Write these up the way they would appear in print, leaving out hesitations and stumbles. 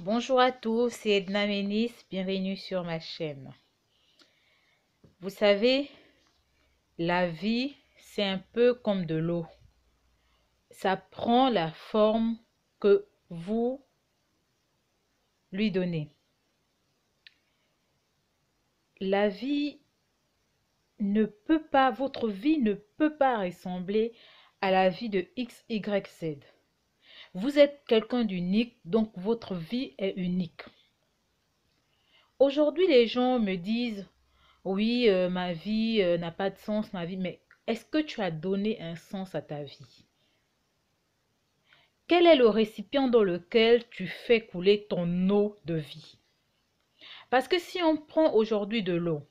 Bonjour à tous, c'est Edna Ménis, bienvenue sur ma chaîne. Vous savez, la vie, c'est un peu comme de l'eau. Ça prend la forme que vous lui donnez. La vie ne peut pas, votre vie ne peut pas ressembler à la vie de X, Y, Z. Vous êtes quelqu'un d'unique, donc votre vie est unique. Aujourd'hui, les gens me disent, oui, ma vie n'a pas de sens, ma vie, mais est-ce que tu as donné un sens à ta vie? Quel est le récipient dans lequel tu fais couler ton eau de vie? Parce que si on prend aujourd'hui de l'eau,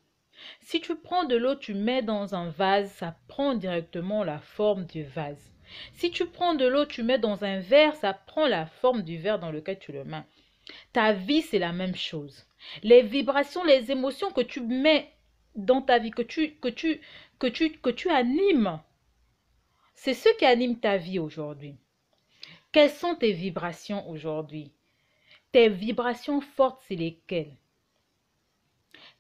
si tu prends de l'eau, tu mets dans un vase, ça prend directement la forme du vase. Si tu prends de l'eau, tu mets dans un verre, ça prend la forme du verre dans lequel tu le mets. Ta vie, c'est la même chose. Les vibrations, les émotions que tu mets dans ta vie, que tu animes, c'est ce qui anime ta vie aujourd'hui. Quelles sont tes vibrations aujourd'hui? Tes vibrations fortes, c'est lesquelles?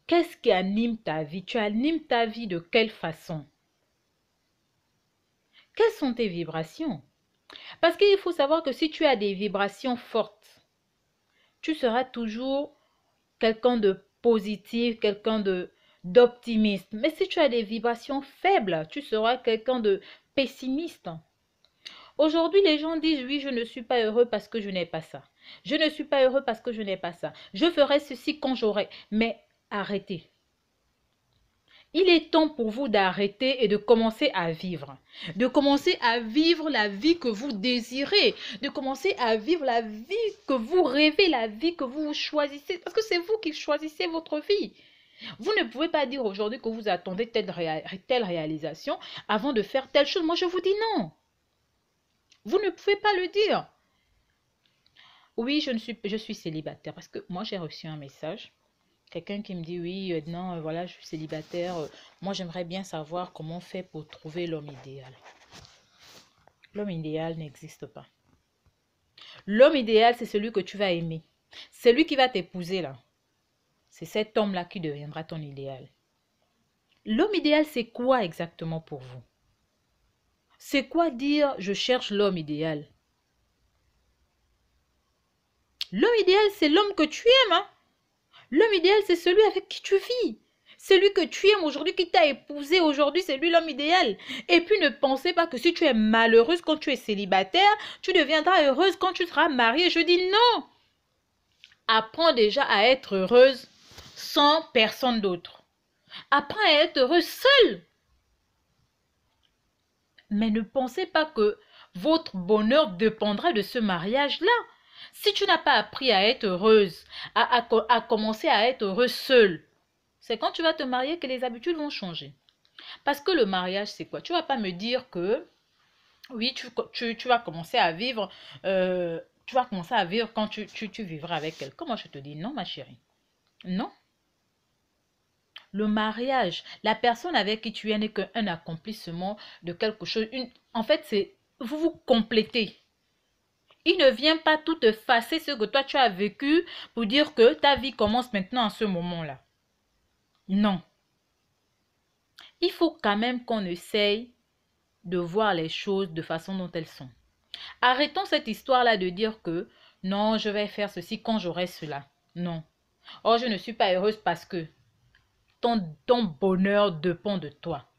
Qu'est-ce qui anime ta vie? Tu animes ta vie de quelle façon? Quelles sont tes vibrations? Parce qu'il faut savoir que si tu as des vibrations fortes, tu seras toujours quelqu'un de positif, quelqu'un d'optimiste. Mais si tu as des vibrations faibles, tu seras quelqu'un de pessimiste. Aujourd'hui, les gens disent, oui, je ne suis pas heureux parce que je n'ai pas ça. Je ne suis pas heureux parce que je n'ai pas ça. Je ferai ceci quand j'aurai. Mais arrêtez. Il est temps pour vous d'arrêter et de commencer à vivre. De commencer à vivre la vie que vous désirez. De commencer à vivre la vie que vous rêvez, la vie que vous choisissez. Parce que c'est vous qui choisissez votre vie. Vous ne pouvez pas dire aujourd'hui que vous attendez telle réalisation avant de faire telle chose. Moi, je vous dis non. Vous ne pouvez pas le dire. Oui, je suis célibataire parce que moi, j'ai reçu un message. Quelqu'un qui me dit, oui, non, voilà, je suis célibataire. Moi, j'aimerais bien savoir comment on fait pour trouver l'homme idéal. L'homme idéal n'existe pas. L'homme idéal, c'est celui que tu vas aimer. Celui qui va t'épouser, là. C'est cet homme-là qui deviendra ton idéal. L'homme idéal, c'est quoi exactement pour vous? C'est quoi dire, je cherche l'homme idéal? L'homme idéal, c'est l'homme que tu aimes, hein? L'homme idéal, c'est celui avec qui tu vis. Celui que tu aimes aujourd'hui, qui t'a épousé aujourd'hui, c'est lui l'homme idéal. Et puis ne pensez pas que si tu es malheureuse quand tu es célibataire, tu deviendras heureuse quand tu seras mariée. Je dis non. Apprends déjà à être heureuse sans personne d'autre. Apprends à être heureuse seule. Mais ne pensez pas que votre bonheur dépendra de ce mariage-là. Si tu n'as pas appris à être heureuse, à commencer à être heureuse seule, c'est quand tu vas te marier que les habitudes vont changer. Parce que le mariage, c'est quoi? Tu ne vas pas me dire que, oui, tu vas commencer à vivre, quand tu vivras avec quelqu'un. Moi, je te dis non, ma chérie. Non. Le mariage, la personne avec qui tu es n'est qu'un accomplissement de quelque chose. En fait, c'est vous vous complétez. Il ne vient pas tout effacer ce que toi tu as vécu pour dire que ta vie commence maintenant à ce moment-là. Non. Il faut quand même qu'on essaye de voir les choses de façon dont elles sont. Arrêtons cette histoire-là de dire que non, je vais faire ceci quand j'aurai cela. Non. Oh, je ne suis pas heureuse parce que ton bonheur dépend de toi.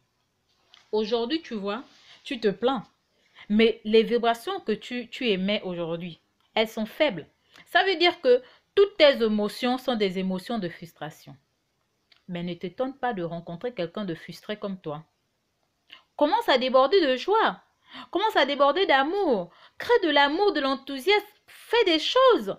Aujourd'hui, tu vois, tu te plains. Mais les vibrations que tu émets aujourd'hui, elles sont faibles. Ça veut dire que toutes tes émotions sont des émotions de frustration. Mais ne t'étonne pas de rencontrer quelqu'un de frustré comme toi. Commence à déborder de joie. Commence à déborder d'amour. Crée de l'amour, de l'enthousiasme. Fais des choses.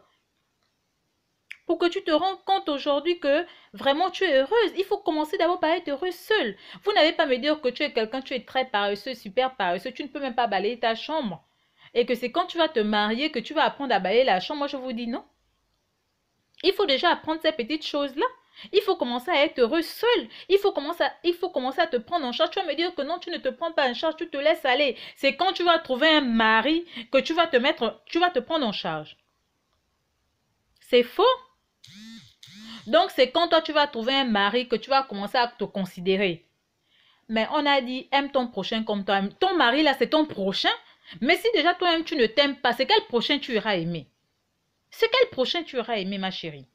Pour que tu te rendes compte aujourd'hui que vraiment tu es heureuse. Il faut commencer d'abord par être heureuse seule. Vous n'avez pas à me dire que tu es quelqu'un, tu es très paresseux, super paresseux. Tu ne peux même pas balayer ta chambre. Et que c'est quand tu vas te marier que tu vas apprendre à balayer la chambre. Moi, je vous dis non. Il faut déjà apprendre ces petites choses-là. Il faut commencer à être heureux seul. Il faut commencer à te prendre en charge. Tu vas me dire que non, tu ne te prends pas en charge, tu te laisses aller. C'est quand tu vas trouver un mari que tu vas te prendre en charge. C'est faux. Donc, c'est quand toi, tu vas trouver un mari que tu vas commencer à te considérer. Mais on a dit, aime ton prochain comme toi. Ton mari, là, c'est ton prochain. Mais si déjà toi-même, tu ne t'aimes pas, c'est quel prochain tu iras aimer? C'est quel prochain tu iras aimer, ma chérie?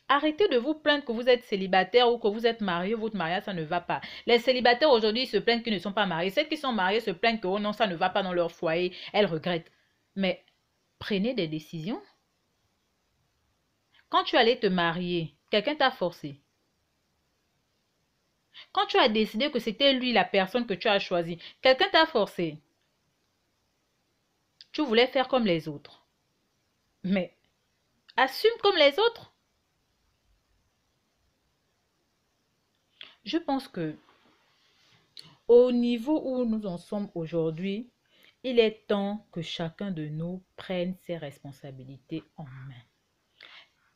Arrêtez de vous plaindre que vous êtes célibataire ou que vous êtes marié, votre mariage, ça ne va pas. Les célibataires aujourd'hui se plaignent qu'ils ne sont pas mariés. Celles qui sont mariées se plaignent que oh non, ça ne va pas dans leur foyer. Elles regrettent. Mais prenez des décisions. Quand tu allais te marier, quelqu'un t'a forcé. Quand tu as décidé que c'était lui la personne que tu as choisie, quelqu'un t'a forcé. Tu voulais faire comme les autres. Mais assume comme les autres. Je pense que au niveau où nous en sommes aujourd'hui, il est temps que chacun de nous prenne ses responsabilités en main.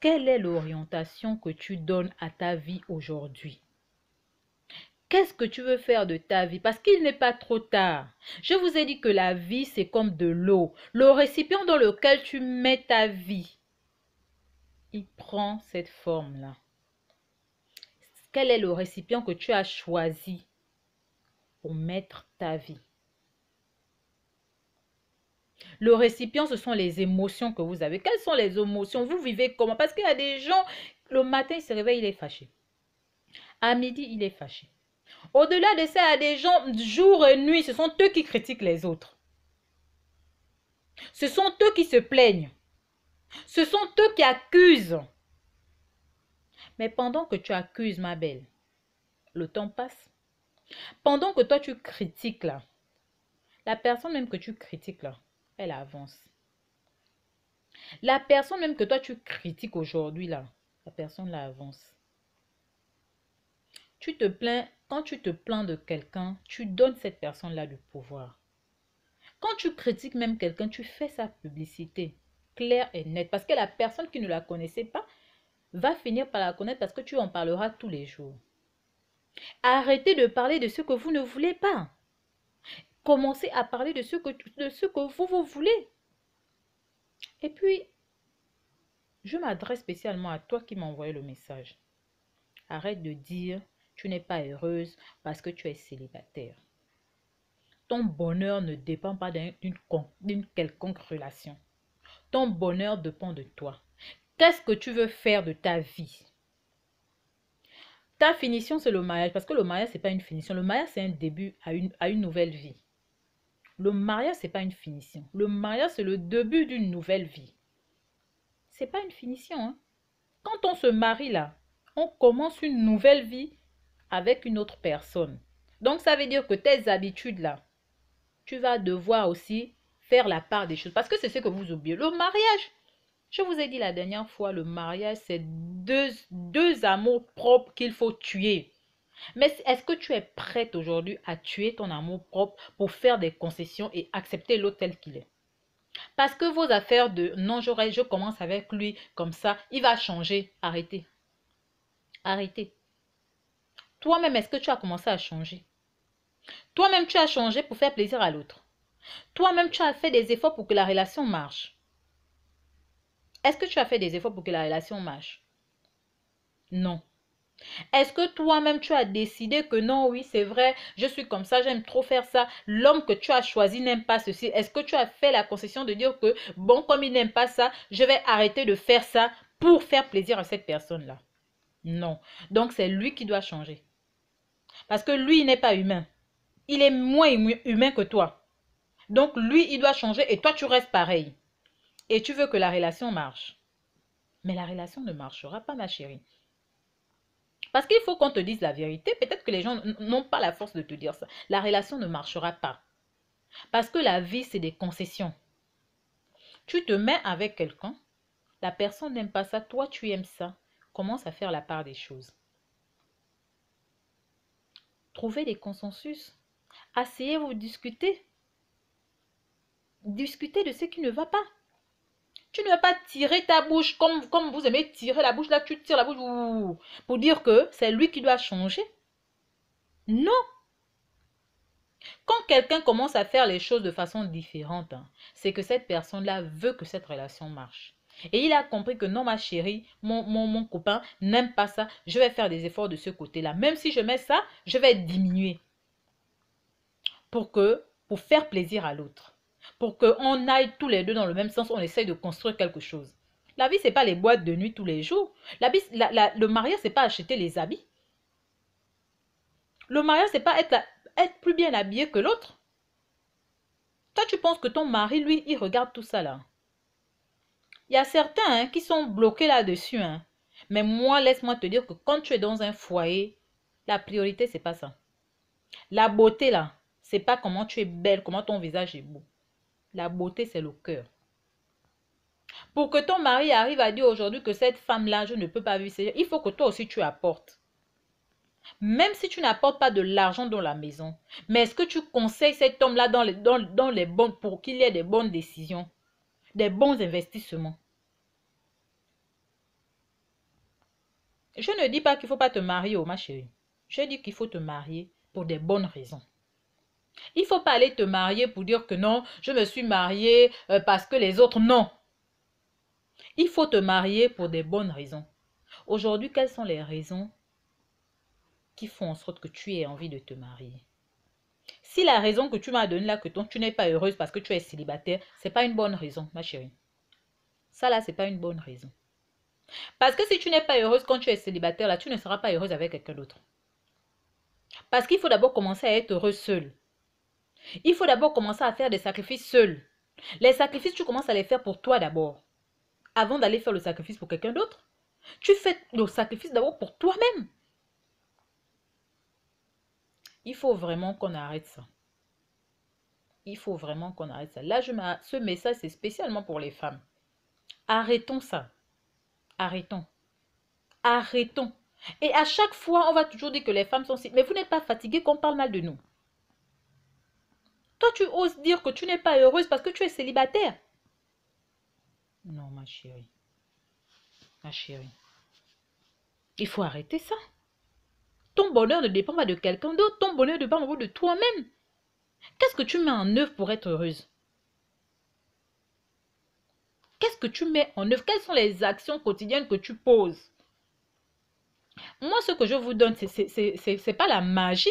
Quelle est l'orientation que tu donnes à ta vie aujourd'hui? Qu'est-ce que tu veux faire de ta vie? Parce qu'il n'est pas trop tard. Je vous ai dit que la vie, c'est comme de l'eau. Le récipient dans lequel tu mets ta vie, il prend cette forme-là. Quel est le récipient que tu as choisi pour mettre ta vie? Le récipient, ce sont les émotions que vous avez. Quelles sont les émotions? Vous vivez comment? Parce qu'il y a des gens, le matin, il se réveille, il est fâché. À midi, il est fâché. Au-delà de ça, il y a des gens, jour et nuit, ce sont eux qui critiquent les autres. Ce sont eux qui se plaignent. Ce sont eux qui accusent. Mais pendant que tu accuses, ma belle, le temps passe. Pendant que toi, tu critiques là, la personne même que tu critiques là, elle avance. La personne même que toi, tu critiques aujourd'hui là, la personne là avance. Tu te plains, quand tu te plains de quelqu'un, tu donnes cette personne-là du pouvoir. Quand tu critiques même quelqu'un, tu fais sa publicité claire et nette. Parce que la personne qui ne la connaissait pas va finir par la connaître parce que tu en parleras tous les jours. Arrêtez de parler de ce que vous ne voulez pas. Commencez à parler de ce que vous voulez. Et puis, je m'adresse spécialement à toi qui m'as envoyé le message. Arrête de dire tu n'es pas heureuse parce que tu es célibataire. Ton bonheur ne dépend pas d'une quelconque relation. Ton bonheur dépend de toi. Qu'est-ce que tu veux faire de ta vie? Ta finition, c'est le mariage. Parce que le mariage, ce n'est pas une finition. Le mariage, c'est un début à une nouvelle vie. Le mariage, ce n'est pas une finition. Le mariage, c'est le début d'une nouvelle vie. Ce n'est pas une finition. Hein? Quand on se marie là, on commence une nouvelle vie avec une autre personne. Donc, ça veut dire que tes habitudes là, tu vas devoir aussi faire la part des choses. Parce que c'est ce que vous oubliez. Le mariage, je vous ai dit la dernière fois, le mariage, c'est deux amours propres qu'il faut tuer. Mais est-ce que tu es prête aujourd'hui à tuer ton amour propre pour faire des concessions et accepter l'autre tel qu'il est? Parce que vos affaires de non, je commence avec lui comme ça, il va changer. Arrêtez. Arrêtez. Toi-même, est-ce que tu as commencé à changer? Toi-même, tu as changé pour faire plaisir à l'autre. Toi-même, tu as fait des efforts pour que la relation marche. Est-ce que tu as fait des efforts pour que la relation marche? Non. Est-ce que toi-même, tu as décidé que non, oui, c'est vrai, je suis comme ça, j'aime trop faire ça. L'homme que tu as choisi n'aime pas ceci. Est-ce que tu as fait la concession de dire que, bon, comme il n'aime pas ça, je vais arrêter de faire ça pour faire plaisir à cette personne-là? Non. Donc, c'est lui qui doit changer. Parce que lui, il n'est pas humain. Il est moins humain que toi. Donc, lui, il doit changer et toi, tu restes pareil. Et tu veux que la relation marche. Mais la relation ne marchera pas, ma chérie. Parce qu'il faut qu'on te dise la vérité. Peut-être que les gens n'ont pas la force de te dire ça. La relation ne marchera pas. Parce que la vie, c'est des concessions. Tu te mets avec quelqu'un. La personne n'aime pas ça. Toi, tu aimes ça. Commence à faire la part des choses. Trouvez des consensus. Asseyez-vous, discutez. Discutez de ce qui ne va pas. Tu ne vas pas tirer ta bouche comme vous aimez tirer la bouche. Là, tu tires la bouche pour dire que c'est lui qui doit changer. Non. Quand quelqu'un commence à faire les choses de façon différente, hein, c'est que cette personne-là veut que cette relation marche. Et il a compris que non, ma chérie, mon copain n'aime pas ça. Je vais faire des efforts de ce côté-là. Même si je mets ça, je vais diminuer pour faire plaisir à l'autre. Pour qu'on aille tous les deux dans le même sens, on essaye de construire quelque chose. La vie, ce n'est pas les boîtes de nuit tous les jours. Le mariage, ce n'est pas acheter les habits. Le mariage, ce n'est pas être plus bien habillé que l'autre. Toi, tu penses que ton mari, lui, il regarde tout ça là. Il y a certains hein, qui sont bloqués là-dessus. Hein. Mais moi, laisse-moi te dire que quand tu es dans un foyer, la priorité, c'est pas ça. La beauté là, c'est pas comment tu es belle, comment ton visage est beau. La beauté, c'est le cœur. Pour que ton mari arrive à dire aujourd'hui que cette femme-là, je ne peux pas vivre, il faut que toi aussi tu apportes. Même si tu n'apportes pas de l'argent dans la maison, mais est-ce que tu conseilles cet homme-là pour qu'il ait des bonnes décisions, des bons investissements? Je ne dis pas qu'il ne faut pas te marier, oh ma chérie. Je dis qu'il faut te marier pour des bonnes raisons. Il ne faut pas aller te marier pour dire que non, je me suis mariée parce que les autres, non. Il faut te marier pour des bonnes raisons. Aujourd'hui, quelles sont les raisons qui font en sorte que tu aies envie de te marier? Si la raison que tu m'as donnée là, que tu n'es pas heureuse parce que tu es célibataire, ce n'est pas une bonne raison, ma chérie. Ça là, ce n'est pas une bonne raison. Parce que si tu n'es pas heureuse quand tu es célibataire, là, tu ne seras pas heureuse avec quelqu'un d'autre. Parce qu'il faut d'abord commencer à être heureuse seule. Il faut d'abord commencer à faire des sacrifices seul. Les sacrifices, tu commences à les faire pour toi d'abord. Avant d'aller faire le sacrifice pour quelqu'un d'autre. Tu fais le sacrifice d'abord pour toi-même. Il faut vraiment qu'on arrête ça. Il faut vraiment qu'on arrête ça. Là, ce message, c'est spécialement pour les femmes. Arrêtons ça. Arrêtons. Arrêtons. Et à chaque fois, on va toujours dire que les femmes sont si... Mais vous n'êtes pas fatigués qu'on parle mal de nous. Toi, tu oses dire que tu n'es pas heureuse parce que tu es célibataire. Non, ma chérie. Ma chérie. Il faut arrêter ça. Ton bonheur ne dépend pas de quelqu'un d'autre. Ton bonheur dépend de toi-même. Qu'est-ce que tu mets en œuvre pour être heureuse? Qu'est-ce que tu mets en œuvre? Quelles sont les actions quotidiennes que tu poses? Moi, ce que je vous donne, c'est pas la magie.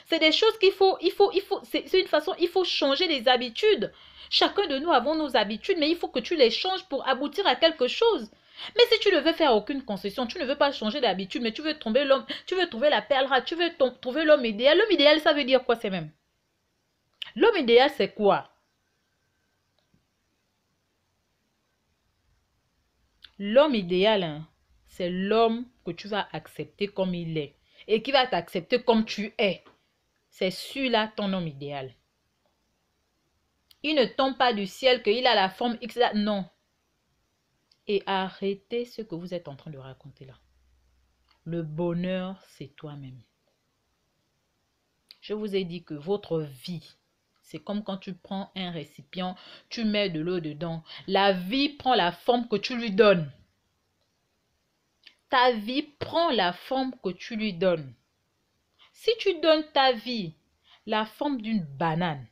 C'est des choses c'est une façon, il faut changer les habitudes. Chacun de nous avons nos habitudes, mais il faut que tu les changes pour aboutir à quelque chose. Mais si tu ne veux faire aucune concession, tu ne veux pas changer d'habitude, mais tu veux trouver l'homme, tu veux trouver la perle rare, tu veux trouver l'homme idéal. L'homme idéal, ça veut dire quoi, c'est même? L'homme idéal, c'est quoi? L'homme idéal, hein, c'est l'homme que tu vas accepter comme il est et qui va t'accepter comme tu es. C'est celui-là ton homme idéal. Il ne tombe pas du ciel qu'il a la forme X. Non. Et arrêtez ce que vous êtes en train de raconter là. Le bonheur, c'est toi-même. Je vous ai dit que votre vie, c'est comme quand tu prends un récipient, tu mets de l'eau dedans. La vie prend la forme que tu lui donnes. Ta vie prend la forme que tu lui donnes. Si tu donnes ta vie la forme d'une banane,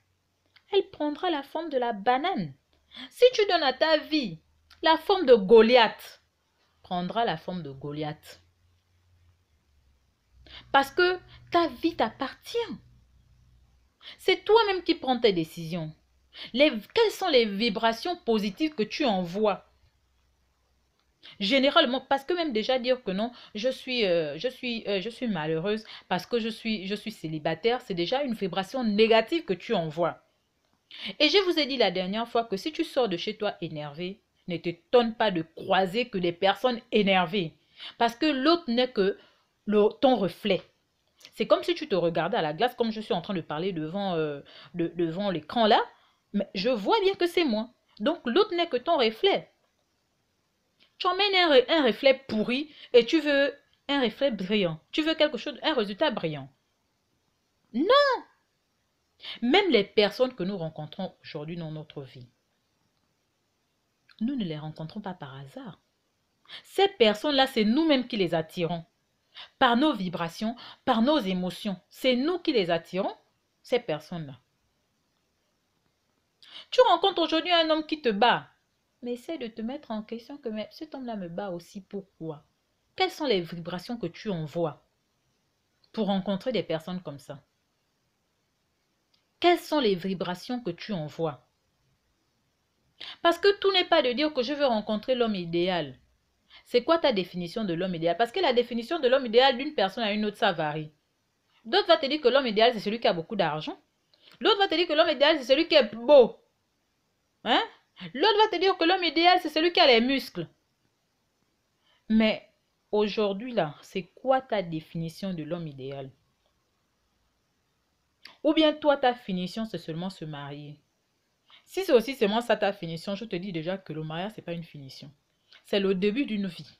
elle prendra la forme de la banane. Si tu donnes à ta vie la forme de Goliath, prendra la forme de Goliath. Parce que ta vie t'appartient. C'est toi-même qui prends tes décisions. Quelles sont les vibrations positives que tu envoies? Généralement, parce que même déjà dire que non, je suis malheureuse parce que je suis célibataire, c'est déjà une vibration négative que tu envoies. Et je vous ai dit la dernière fois que si tu sors de chez toi énervé, ne t'étonne pas de croiser que des personnes énervées. Parce que l'autre n'est que ton reflet. C'est comme si tu te regardais à la glace, comme je suis en train de parler devant l'écran là. Mais je vois bien que c'est moi. Donc l'autre n'est que ton reflet. Tu emmènes un reflet pourri et tu veux un reflet brillant. Tu veux quelque chose, un résultat brillant. Non! Même les personnes que nous rencontrons aujourd'hui dans notre vie, nous ne les rencontrons pas par hasard. Ces personnes-là, c'est nous-mêmes qui les attirons. Par nos vibrations, par nos émotions. C'est nous qui les attirons, ces personnes-là. Tu rencontres aujourd'hui un homme qui te bat. Mais essaie de te mettre en question que mais cet homme-là me bat aussi. Pourquoi? Quelles sont les vibrations que tu envoies pour rencontrer des personnes comme ça? Quelles sont les vibrations que tu envoies? Parce que tout n'est pas de dire que je veux rencontrer l'homme idéal. C'est quoi ta définition de l'homme idéal? Parce que la définition de l'homme idéal d'une personne à une autre, ça varie. D'autres vont te dire que l'homme idéal, c'est celui qui a beaucoup d'argent. L'autre va te dire que l'homme idéal, c'est celui qui est beau. Hein? L'autre va te dire que l'homme idéal, c'est celui qui a les muscles. Mais aujourd'hui, là, c'est quoi ta définition de l'homme idéal? Ou bien toi, ta finition, c'est seulement se marier. Si c'est aussi seulement ça ta finition, je te dis déjà que le mariage, c'est pas une finition. C'est le début d'une vie.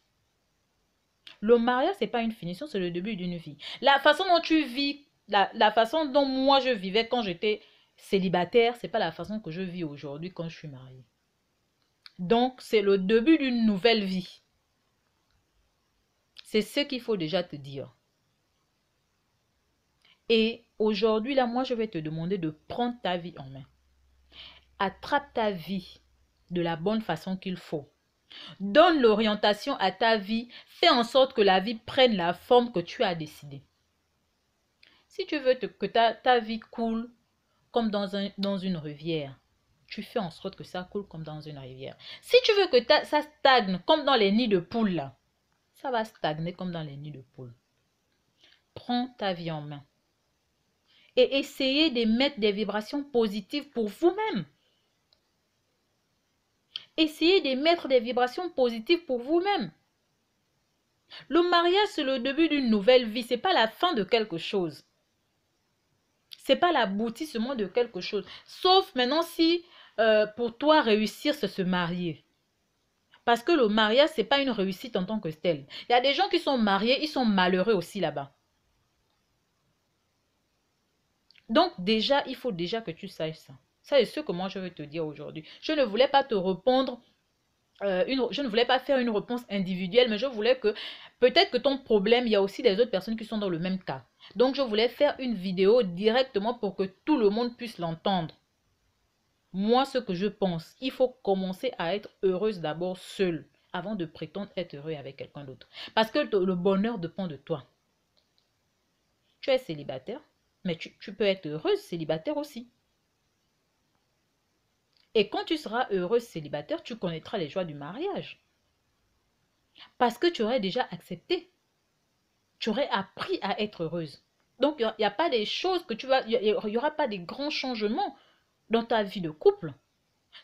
Le mariage, c'est pas une finition, c'est le début d'une vie. La façon dont tu vis, la façon dont moi je vivais quand j'étais célibataire, c'est pas la façon que je vis aujourd'hui quand je suis mariée. Donc, c'est le début d'une nouvelle vie. C'est ce qu'il faut déjà te dire. Et aujourd'hui, là, moi, je vais te demander de prendre ta vie en main. Attrape ta vie de la bonne façon qu'il faut. Donne l'orientation à ta vie. Fais en sorte que la vie prenne la forme que tu as décidé. Si tu veux que ta vie coule comme dans une rivière, tu fais en sorte que ça coule comme dans une rivière. Si tu veux que ça stagne comme dans les nids de poules, là, ça va stagner comme dans les nids de poules. Prends ta vie en main. Et essayez de mettre des vibrations positives pour vous-même. Essayez de mettre des vibrations positives pour vous-même. Le mariage, c'est le début d'une nouvelle vie. Ce n'est pas la fin de quelque chose. Ce n'est pas l'aboutissement de quelque chose. Sauf maintenant si pour toi, réussir, c'est se marier. Parce que le mariage, ce n'est pas une réussite en tant que telle. Il y a des gens qui sont mariés, ils sont malheureux aussi là-bas. Donc déjà, il faut déjà que tu saches ça. Ça c'est ce que moi je veux te dire aujourd'hui. Je ne voulais pas te répondre, je ne voulais pas faire une réponse individuelle, mais je voulais que peut-être que ton problème, il y a aussi des autres personnes qui sont dans le même cas. Donc je voulais faire une vidéo directement pour que tout le monde puisse l'entendre. Moi, ce que je pense, il faut commencer à être heureuse d'abord seule avant de prétendre être heureux avec quelqu'un d'autre. Parce que le bonheur dépend de toi. Tu es célibataire, mais tu peux être heureuse célibataire aussi. Et quand tu seras heureuse célibataire, tu connaîtras les joies du mariage. Parce que tu aurais déjà accepté. Tu aurais appris à être heureuse. Donc, il n'y a pas des choses que tu vas... Il n'y aura pas des grands changements dans ta vie de couple.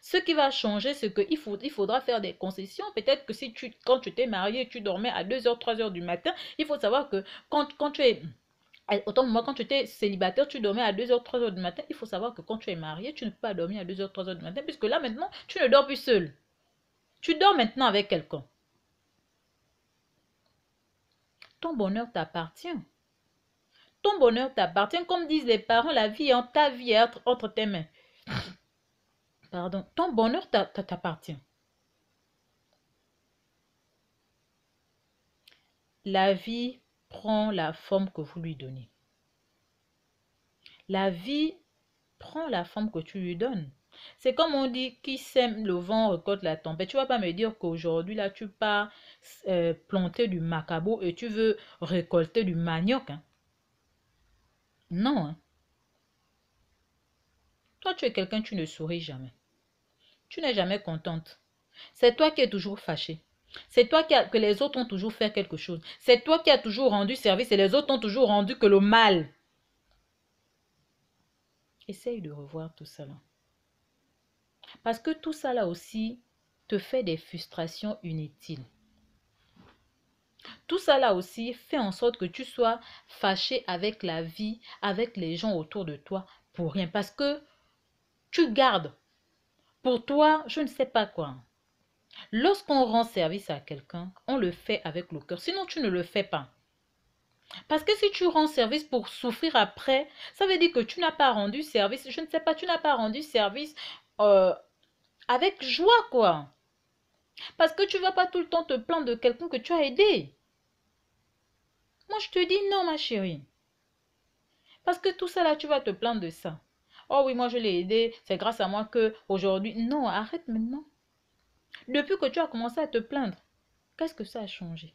Ce qui va changer, c'est qu'il faudra faire des concessions. Peut-être que si quand tu t'es marié, tu dormais à 2h, 3h du matin, il faut savoir que quand tu es... Autant que moi, quand tu étais célibataire, tu dormais à 2h, 3h du matin. Il faut savoir que quand tu es marié, tu ne peux pas dormir à 2h, 3h du matin, puisque là, maintenant, tu ne dors plus seul. Tu dors maintenant avec quelqu'un. Ton bonheur t'appartient. Ton bonheur t'appartient. Comme disent les parents, la vie est ta vie est entre tes mains. Pardon. Ton bonheur t'appartient. La vie prend la forme que vous lui donnez. La vie prend la forme que tu lui donnes. C'est comme on dit, qui sème le vent récolte la tempête. Tu ne vas pas me dire qu'aujourd'hui, là, tu pars planter du macabo et tu veux récolter du manioc. Hein. Non. Hein. Toi, tu es quelqu'un, tu ne souris jamais. Tu n'es jamais contente. C'est toi qui es toujours fâché. C'est toi que les autres ont toujours fait quelque chose. C'est toi qui as toujours rendu service et les autres ont toujours rendu que le mal. Essaye de revoir tout ça là. Parce que tout ça là aussi te fait des frustrations inutiles. Tout ça là aussi fait en sorte que tu sois fâché avec la vie, avec les gens autour de toi pour rien. Parce que tu gardes pour toi, je ne sais pas quoi. Lorsqu'on rend service à quelqu'un, on le fait avec le cœur. Sinon, tu ne le fais pas. Parce que si tu rends service pour souffrir après, ça veut dire que tu n'as pas rendu service, je ne sais pas, tu n'as pas rendu service avec joie, quoi. Parce que tu ne vas pas tout le temps te plaindre de quelqu'un que tu as aidé. Moi, je te dis non, ma chérie. Parce que tout ça là, tu vas te plaindre de ça. Oh oui, moi je l'ai aidé, c'est grâce à moi que aujourd'hui. Non, arrête maintenant. Depuis que tu as commencé à te plaindre, qu'est-ce que ça a changé?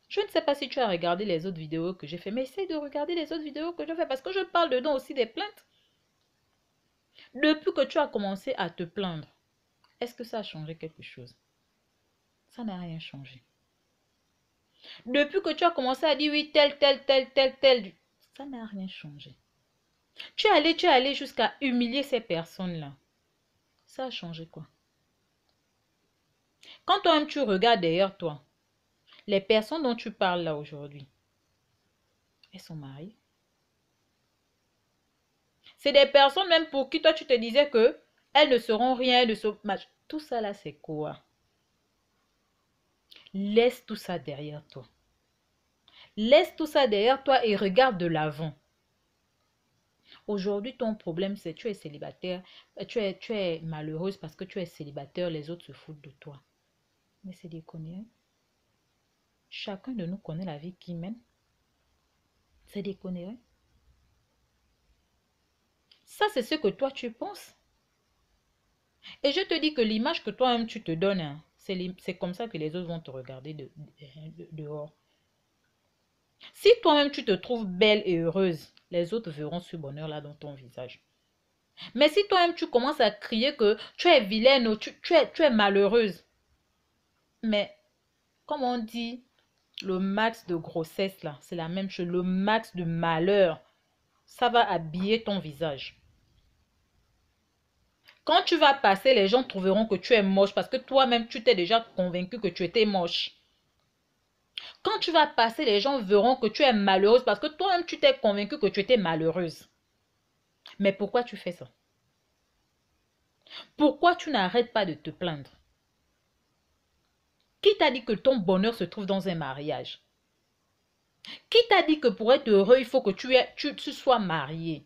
Je ne sais pas si tu as regardé les autres vidéos que j'ai fait, mais essaye de regarder les autres vidéos que je fais parce que je parle dedans aussi des plaintes. Depuis que tu as commencé à te plaindre, est-ce que ça a changé quelque chose? Ça n'a rien changé. Depuis que tu as commencé à dire oui, tel, ça n'a rien changé. Tu es allé jusqu'à humilier ces personnes-là. Ça a changé quoi? Quand toi-même tu regardes derrière toi, les personnes dont tu parles là aujourd'hui, elles sont mariées. C'est des personnes même pour qui toi tu te disais que elles ne seront rien, elles ne seront... Tout ça là c'est quoi? Laisse tout ça derrière toi. Laisse tout ça derrière toi et regarde de l'avant. Aujourd'hui, ton problème, c'est que tu es célibataire, tu es malheureuse parce que tu es célibataire, les autres se foutent de toi. Mais c'est des conneries. Chacun de nous connaît la vie qu'il mène. C'est des conneries. Ça, c'est ce que toi, tu penses. Et je te dis que l'image que toi-même, tu te donnes, hein, c'est comme ça que les autres vont te regarder dehors. Si toi-même, tu te trouves belle et heureuse, les autres verront ce bonheur-là dans ton visage. Mais si toi-même, tu commences à crier que tu es vilaine, tu es malheureuse, mais comme on dit, le max de grossesse, là, c'est la même chose. Le max de malheur, ça va habiller ton visage. Quand tu vas passer, les gens trouveront que tu es moche parce que toi-même, tu t'es déjà convaincu que tu étais moche. Quand tu vas passer, les gens verront que tu es malheureuse parce que toi-même, tu t'es convaincu que tu étais malheureuse. Mais pourquoi tu fais ça? Pourquoi tu n'arrêtes pas de te plaindre? Qui t'a dit que ton bonheur se trouve dans un mariage? Qui t'a dit que pour être heureux, il faut que tu sois marié?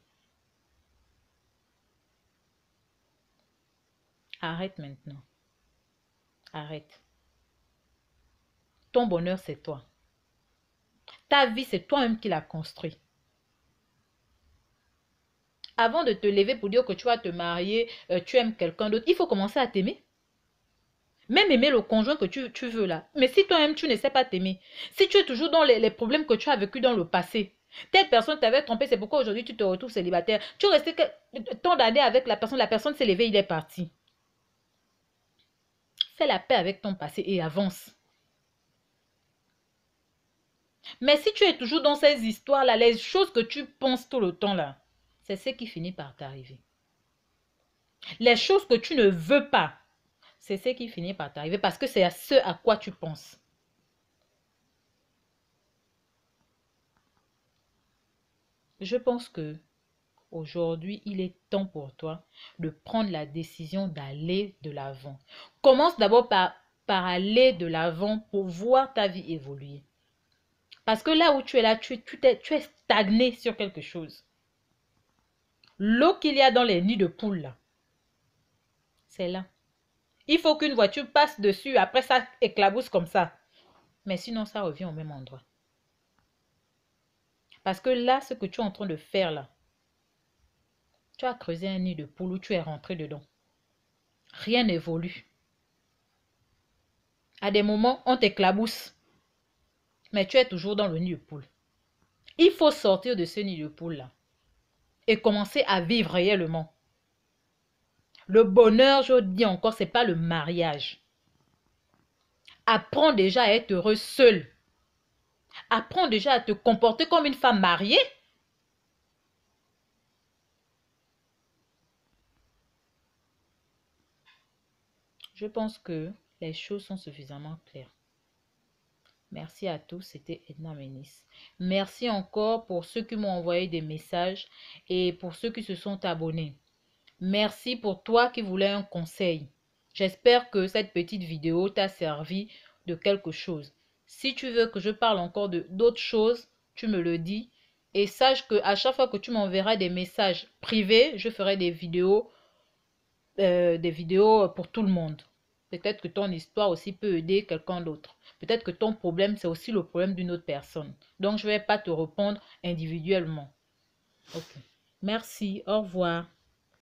Arrête maintenant. Arrête. Ton bonheur, c'est toi. Ta vie, c'est toi-même qui l'as construit. Avant de te lever pour dire que tu vas te marier, tu aimes quelqu'un d'autre, il faut commencer à t'aimer. Même aimer le conjoint que tu veux là. Mais si toi-même, tu ne sais pas t'aimer, si tu es toujours dans les problèmes que tu as vécu dans le passé, telle personne t'avait trompé, c'est pourquoi aujourd'hui tu te retrouves célibataire. Tu restais tant d'années avec la personne s'est levée, il est parti. Fais la paix avec ton passé et avance. Mais si tu es toujours dans ces histoires-là, les choses que tu penses tout le temps là, c'est ce qui finit par t'arriver. Les choses que tu ne veux pas, c'est ce qui finit par t'arriver parce que c'est à ce à quoi tu penses. Je pense que aujourd'hui, il est temps pour toi de prendre la décision d'aller de l'avant. Commence d'abord par aller de l'avant pour voir ta vie évoluer. Parce que là où tu es là, tu es stagné sur quelque chose. L'eau qu'il y a dans les nids de poules, là, c'est là. Il faut qu'une voiture passe dessus, après ça éclabousse comme ça. Mais sinon, ça revient au même endroit. Parce que là, ce que tu es en train de faire là, tu as creusé un nid de poule où tu es rentré dedans. Rien n'évolue. À des moments, on t'éclabousse. Mais tu es toujours dans le nid de poule. Il faut sortir de ce nid de poule là. Et commencer à vivre réellement. Le bonheur, je dis encore, ce n'est pas le mariage. Apprends déjà à être heureux seul. Apprends déjà à te comporter comme une femme mariée. Je pense que les choses sont suffisamment claires. Merci à tous, c'était Edna Ménis. Merci encore pour ceux qui m'ont envoyé des messages et pour ceux qui se sont abonnés. Merci pour toi qui voulais un conseil. J'espère que cette petite vidéo t'a servi de quelque chose. Si tu veux que je parle encore de d'autres choses, tu me le dis. Et sache que à chaque fois que tu m'enverras des messages privés, je ferai des vidéos pour tout le monde. Peut-être que ton histoire aussi peut aider quelqu'un d'autre. Peut-être que ton problème, c'est aussi le problème d'une autre personne. Donc, je ne vais pas te répondre individuellement. Ok. Merci, au revoir.